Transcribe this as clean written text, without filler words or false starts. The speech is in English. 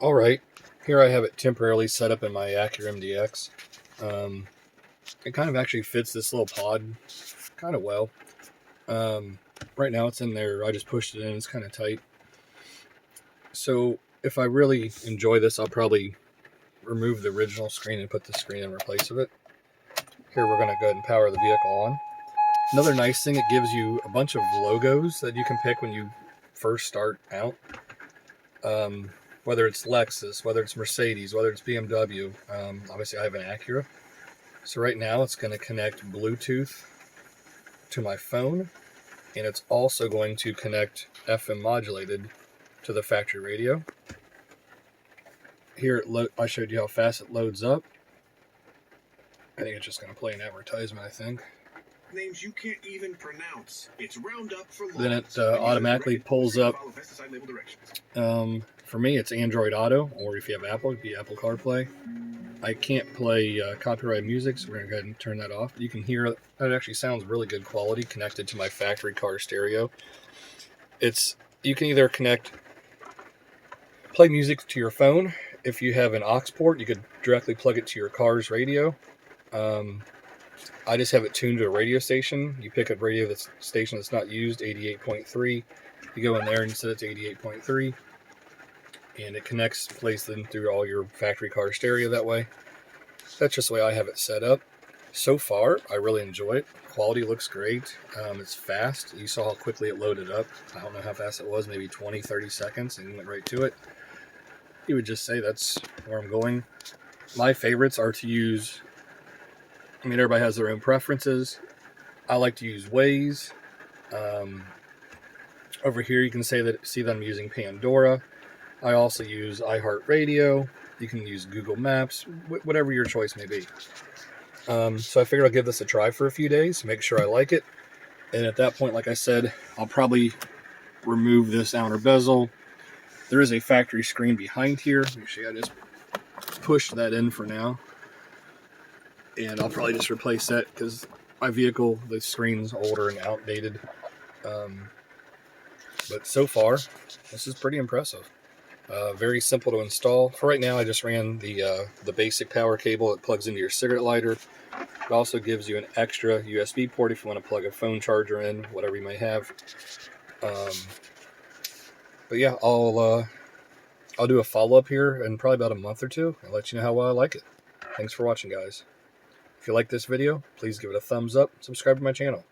Alright, here I have it temporarily set up in my Acura MDX. It kind of actually fits this little pod kind of well. Right now it's in there, I just pushed it in, it's kind of tight. So if I really enjoy this, I'll probably remove the original screen and put the screen in place of it. Here we're going to go ahead and power the vehicle on. Another nice thing, it gives you a bunch of logos that you can pick when you first start out. Whether it's Lexus, whether it's Mercedes, whether it's BMW. Obviously I have an Acura. So right now it's going to connect Bluetooth to my phone, and it's also going to connect FM modulated to the factory radio. Here I showed you how fast it loads up. I think it's just going to play an advertisement, I think. Names you can't even pronounce. It's Roundup for Then it automatically pulls up. For me, it's Android Auto, or if you have Apple, it'd be Apple CarPlay. I can't play copyrighted music, so we're going to go ahead and turn that off. You can hear that actually sounds really good quality connected to my factory car stereo. You can either play music to your phone. If you have an aux port, you could directly plug it to your car's radio. I just have it tuned to a radio station. You pick a radio station that's not used, 88.3. You go in there and set it to 88.3. And it plays them through all your factory car stereo that way. That's just the way I have it set up. So far, I really enjoy it. Quality looks great. It's fast. You saw how quickly it loaded up. I don't know how fast it was, maybe 20, 30 seconds, and went right to it. You would just say that's where I'm going. My favorites are to use, everybody has their own preferences. I like to use Waze. Over here you can see that I'm using Pandora. I also use iHeartRadio. You can use Google Maps, whatever your choice may be. So I figured I'll give this a try for a few days, make sure I like it. And at that point, like I said, I'll probably remove this outer bezel. There is a factory screen behind here. Actually, I just pushed that in for now. And I'll probably just replace that because my vehicle, the screen's older and outdated. But so far, this is pretty impressive. Very simple to install. For right now, I just ran the basic power cable. It plugs into your cigarette lighter. It also gives you an extra USB port if you want to plug a phone charger in, whatever you may have. But yeah, I'll do a follow-up here in probably about a month or two. I'll let you know how well I like it. Thanks for watching, guys. If you like this video, please give it a thumbs up, subscribe to my channel.